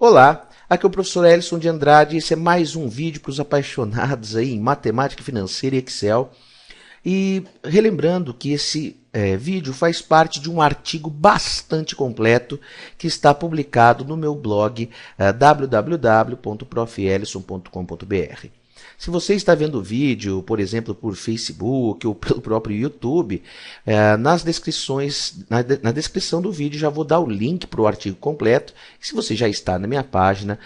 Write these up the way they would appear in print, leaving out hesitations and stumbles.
Olá, aqui é o professor Elison de Andrade e esse é mais um vídeo para os apaixonados aí em matemática financeira e Excel. E relembrando que esse vídeo faz parte de um artigo bastante completo que está publicado no meu blog www.profelison.com.br. Se você está vendo o vídeo, por exemplo, por Facebook ou pelo próprio YouTube, nas descrições, na descrição do vídeo já vou dar o link para o artigo completo. E se você já está na minha página,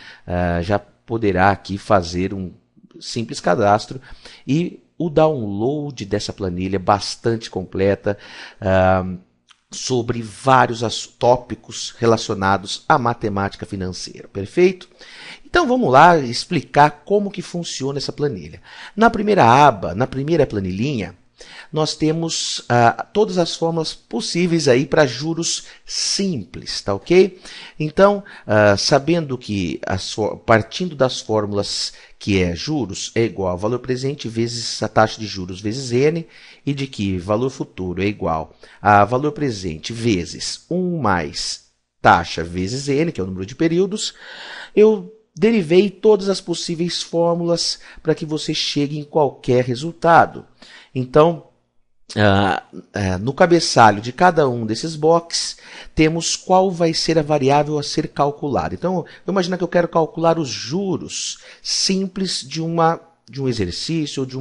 já poderá aqui fazer um simples cadastro e o download dessa planilha bastante completa sobre vários tópicos relacionados à matemática financeira, perfeito? Então vamos lá explicar como que funciona essa planilha. Na primeira aba, na primeira planilhinha, nós temos todas as fórmulas possíveis aí para juros simples, tá ok? Então, sabendo que partindo das fórmulas que é juros é igual a valor presente vezes a taxa de juros vezes N, e de que valor futuro é igual a valor presente vezes 1 mais taxa vezes N, que é o número de períodos, eu derivei todas as possíveis fórmulas para que você chegue em qualquer resultado. Então, no cabeçalho de cada um desses boxes, temos qual vai ser a variável a ser calculada. Então, eu imagino que eu quero calcular os juros simples de um exercício ou de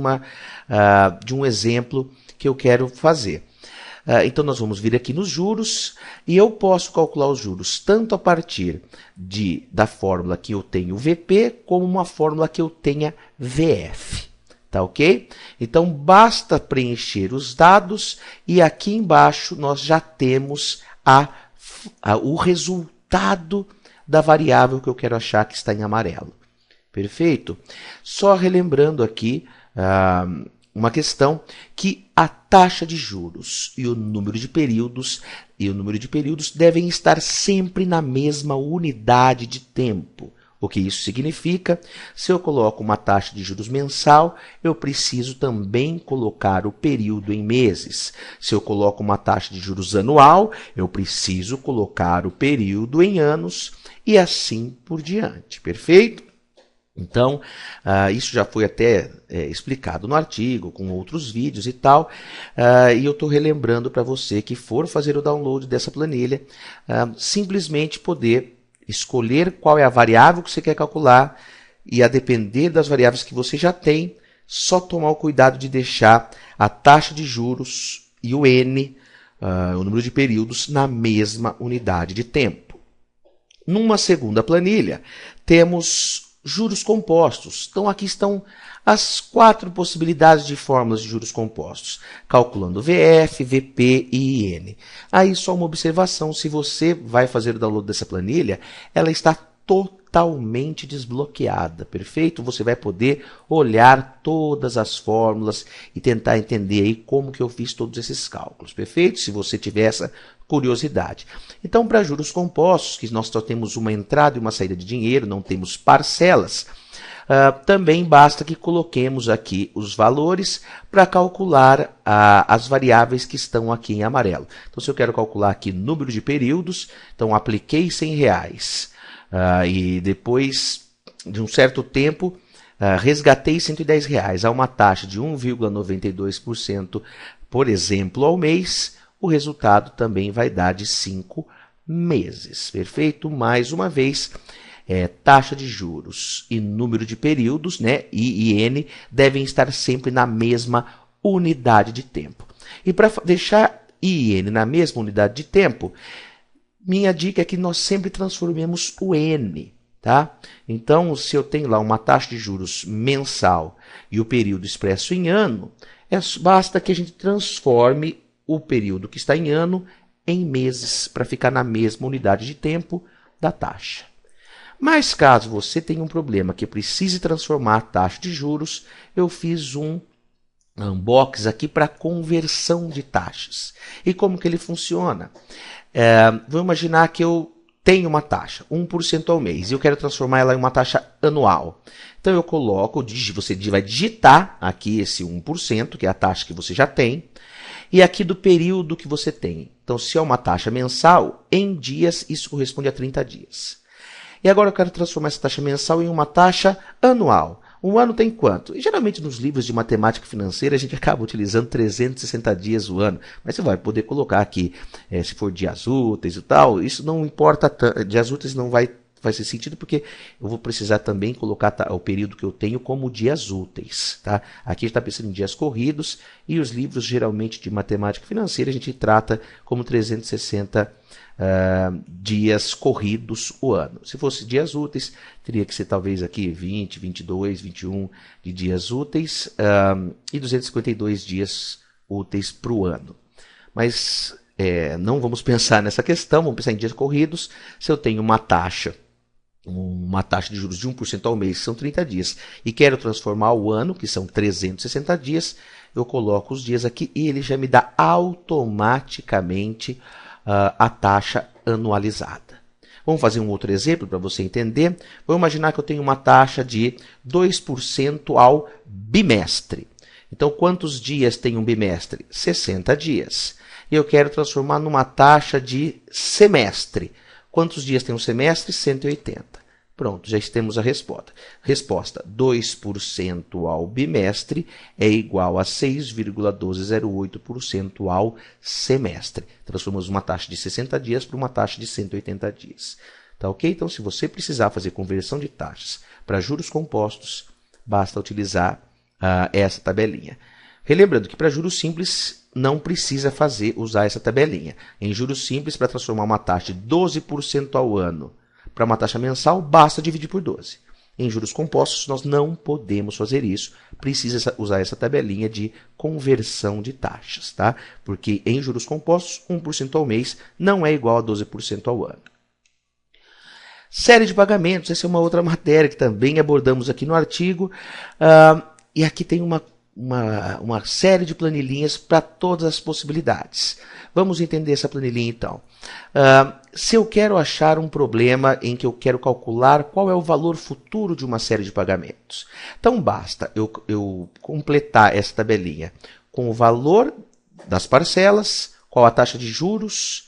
um exemplo que eu quero fazer. Então, nós vamos vir aqui nos juros e eu posso calcular os juros tanto a partir da fórmula que eu tenho VP, como uma fórmula que eu tenha VF. Tá ok? Então, basta preencher os dados e aqui embaixo nós já temos o resultado da variável que eu quero achar que está em amarelo. Perfeito? Só relembrando aqui uma questão que a taxa de juros e o número de períodos devem estar sempre na mesma unidade de tempo. O que isso significa? Se eu coloco uma taxa de juros mensal, eu preciso também colocar o período em meses. Se eu coloco uma taxa de juros anual, eu preciso colocar o período em anos e assim por diante. Perfeito? Então, isso já foi até explicado no artigo, com outros vídeos e tal, e eu estou relembrando para você que for fazer o download dessa planilha, simplesmente poder escolher qual é a variável que você quer calcular e, a depender das variáveis que você já tem, só tomar o cuidado de deixar a taxa de juros e o N, o número de períodos, na mesma unidade de tempo. Numa segunda planilha, temos juros compostos. Então, aqui estão as 4 possibilidades de fórmulas de juros compostos, calculando VF, VP e IN. Aí, só uma observação, se você vai fazer o download dessa planilha, ela está totalmente desbloqueada, perfeito? Você vai poder olhar todas as fórmulas e tentar entender aí como que eu fiz todos esses cálculos, perfeito? Se você tiver essa curiosidade. Então, para juros compostos, que nós só temos uma entrada e uma saída de dinheiro, não temos parcelas, também basta que coloquemos aqui os valores para calcular as variáveis que estão aqui em amarelo. Então, se eu quero calcular aqui número de períodos, então apliquei R$100 e depois de um certo tempo resgatei R$110 a uma taxa de 1,92%, por exemplo, ao mês, o resultado também vai dar de 5 meses. Perfeito? Mais uma vez, taxa de juros e número de períodos, né, I e N, devem estar sempre na mesma unidade de tempo. E para deixar I e N na mesma unidade de tempo, minha dica é que nós sempre transformemos o N. Tá? Então, se eu tenho lá uma taxa de juros mensal e o período expresso em ano, basta que a gente transforme o período que está em ano em meses, para ficar na mesma unidade de tempo da taxa. Mas caso você tenha um problema que precise transformar a taxa de juros, eu fiz um unbox aqui para conversão de taxas. E como que ele funciona? Vamos imaginar que eu tenho uma taxa, 1% ao mês, e eu quero transformar ela em uma taxa anual. Então eu coloco, você vai digitar aqui esse 1%, que é a taxa que você já tem, e aqui do período que você tem. Então, se é uma taxa mensal, em dias, isso corresponde a 30 dias. E agora eu quero transformar essa taxa mensal em uma taxa anual. Um ano tem quanto? E geralmente nos livros de matemática financeira a gente acaba utilizando 360 dias o ano. Mas você vai poder colocar aqui, se for dias úteis e tal, isso não importa tanto. Dias úteis não vai fazer sentido porque eu vou precisar também colocar o período que eu tenho como dias úteis. Tá? Aqui a gente está pensando em dias corridos e os livros geralmente de matemática financeira a gente trata como 360 dias corridos o ano. Se fosse dias úteis, teria que ser talvez aqui 20, 22, 21 de dias úteis e 252 dias úteis para o ano. Mas não vamos pensar nessa questão, vamos pensar em dias corridos. Se eu tenho uma taxa de juros de 1% ao mês, que são 30 dias, e quero transformar o ano, que são 360 dias, eu coloco os dias aqui e ele já me dá automaticamente a taxa anualizada. Vamos fazer um outro exemplo para você entender. Vamos imaginar que eu tenho uma taxa de 2% ao bimestre. Então, quantos dias tem um bimestre? 60 dias. E eu quero transformar numa taxa de semestre. Quantos dias tem um semestre? 180. Pronto, já temos a resposta. Resposta: 2% ao bimestre é igual a 6,1208% ao semestre. Transformamos uma taxa de 60 dias para uma taxa de 180 dias. Tá ok? Então, se você precisar fazer conversão de taxas para juros compostos, basta utilizar essa tabelinha. Relembrando que para juros simples não precisa usar essa tabelinha. Em juros simples, para transformar uma taxa de 12% ao ano para uma taxa mensal, basta dividir por 12. Em juros compostos, nós não podemos fazer isso. Precisa usar essa tabelinha de conversão de taxas, tá? Porque em juros compostos, 1% ao mês não é igual a 12% ao ano. Série de pagamentos, essa é uma outra matéria que também abordamos aqui no artigo. E aqui tem uma série de planilhinhas para todas as possibilidades. Vamos entender essa planilhinha então. Se eu quero achar um problema em que eu quero calcular qual é o valor futuro de uma série de pagamentos, então basta eu completar essa tabelinha com o valor das parcelas, qual a taxa de juros,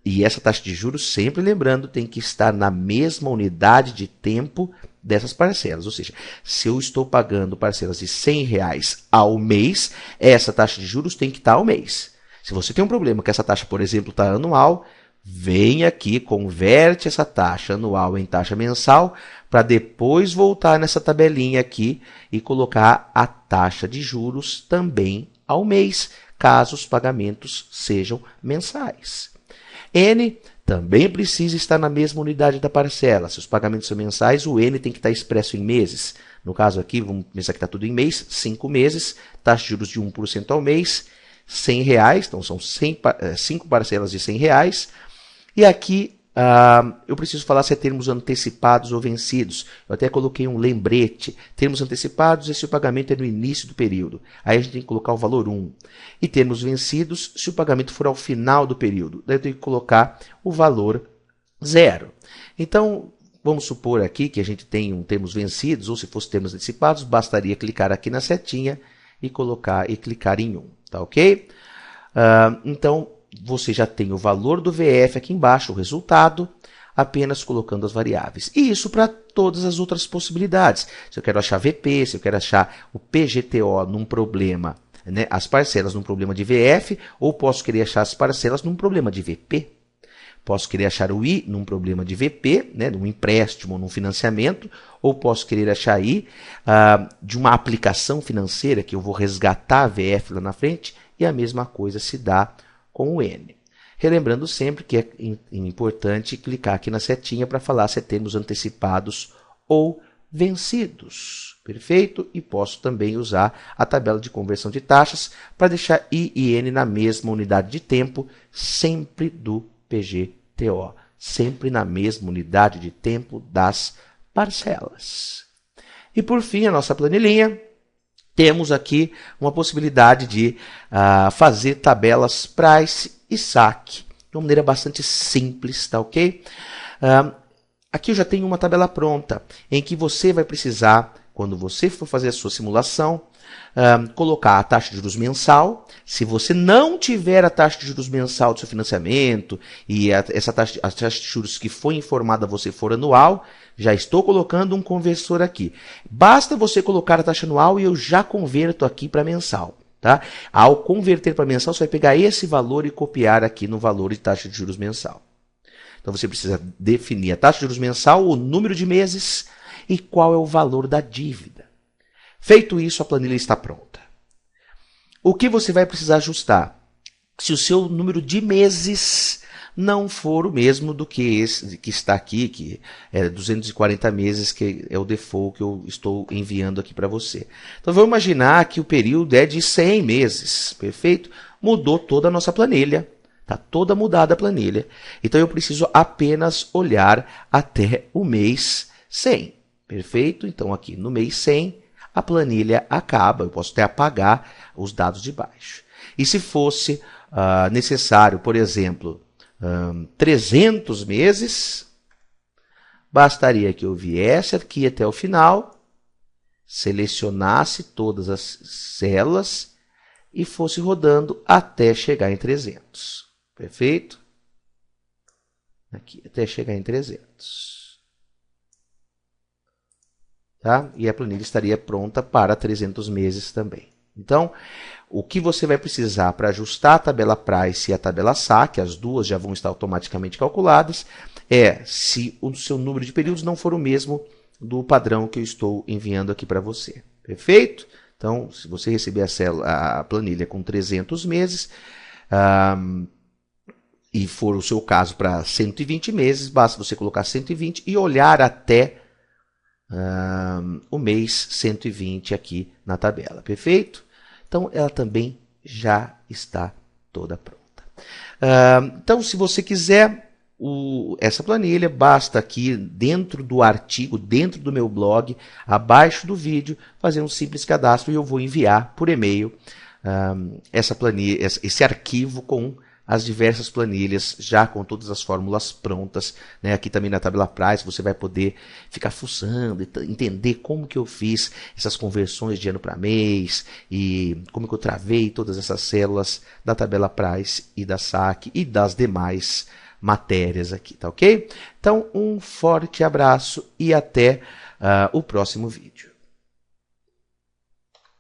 e essa taxa de juros, sempre lembrando, tem que estar na mesma unidade de tempo dessas parcelas. Ou seja, se eu estou pagando parcelas de R$100 ao mês, essa taxa de juros tem que estar ao mês. Se você tem um problema que essa taxa, por exemplo, está anual, vem aqui, converte essa taxa anual em taxa mensal, para depois voltar nessa tabelinha aqui e colocar a taxa de juros também ao mês, caso os pagamentos sejam mensais. N também precisa estar na mesma unidade da parcela. Se os pagamentos são mensais, o N tem que estar expresso em meses. No caso aqui, vamos pensar que está tudo em mês, 5 meses, taxa de juros de 1% ao mês, R$100, então são 5 parcelas de R$100. E aqui eu preciso falar se é termos antecipados ou vencidos. Eu até coloquei um lembrete. Termos antecipados é se o pagamento é no início do período. Aí a gente tem que colocar o valor 1. E termos vencidos se o pagamento for ao final do período. Daí eu tenho que colocar o valor 0. Então, vamos supor aqui que a gente tem termos vencidos, ou se fosse termos antecipados, bastaria clicar aqui na setinha e clicar em 1. Tá ok? Então, você já tem o valor do VF aqui embaixo, o resultado, apenas colocando as variáveis. E isso para todas as outras possibilidades. Se eu quero achar VP, se eu quero achar o PGTO num problema, né, as parcelas num problema de VF, ou posso querer achar as parcelas num problema de VP. Posso querer achar o I num problema de VP, né, num empréstimo ou num financiamento, ou posso querer achar I de uma aplicação financeira que eu vou resgatar a VF lá na frente, e a mesma coisa se dá com o N. Relembrando sempre que é importante clicar aqui na setinha para falar se é termos antecipados ou vencidos. Perfeito? E posso também usar a tabela de conversão de taxas para deixar I e N na mesma unidade de tempo, sempre do PGTO. Sempre na mesma unidade de tempo das parcelas. E por fim, a nossa planilhinha. Temos aqui uma possibilidade de fazer tabelas price e saque de uma maneira bastante simples, tá ok? Aqui eu já tenho uma tabela pronta, em que você vai precisar quando você for fazer a sua simulação, colocar a taxa de juros mensal. Se você não tiver a taxa de juros mensal do seu financiamento e a taxa de juros que foi informada a você for anual, já estou colocando um conversor aqui. Basta você colocar a taxa anual e eu já converto aqui para mensal. Tá? Ao converter para mensal, você vai pegar esse valor e copiar aqui no valor de taxa de juros mensal. Então você precisa definir a taxa de juros mensal, o número de meses e qual é o valor da dívida. Feito isso, a planilha está pronta. O que você vai precisar ajustar? Se o seu número de meses não for o mesmo do que esse que está aqui, que é 240 meses, que é o default que eu estou enviando aqui para você. Então vamos imaginar que o período é de 100 meses, perfeito? Mudou toda a nossa planilha, está toda mudada a planilha. Então eu preciso apenas olhar até o mês 100, perfeito? Então aqui no mês 100, a planilha acaba, eu posso até apagar os dados de baixo. E se fosse necessário, por exemplo, 300 meses, bastaria que eu viesse aqui até o final, selecionasse todas as células e fosse rodando até chegar em 300. Perfeito? Aqui, até chegar em 300. Tá? E a planilha estaria pronta para 300 meses também. Então, o que você vai precisar para ajustar a tabela Price e a tabela SAC, as duas já vão estar automaticamente calculadas, é se o seu número de períodos não for o mesmo do padrão que eu estou enviando aqui para você. Perfeito? Então, se você receber a planilha com 300 meses, e for o seu caso para 120 meses, basta você colocar 120 e olhar até o mês 120 aqui na tabela. Perfeito? Então, ela também já está toda pronta. Então, se você quiser essa planilha, basta aqui dentro do artigo, dentro do meu blog, abaixo do vídeo, fazer um simples cadastro e eu vou enviar por e-mail essa planilha, esse arquivo com as diversas planilhas, já com todas as fórmulas prontas, né? Aqui também na tabela Price você vai poder ficar fuçando, entender como que eu fiz essas conversões de ano para mês, e como que eu travei todas essas células da tabela Price e da SAC e das demais matérias aqui, tá ok? Então, um forte abraço e até o próximo vídeo.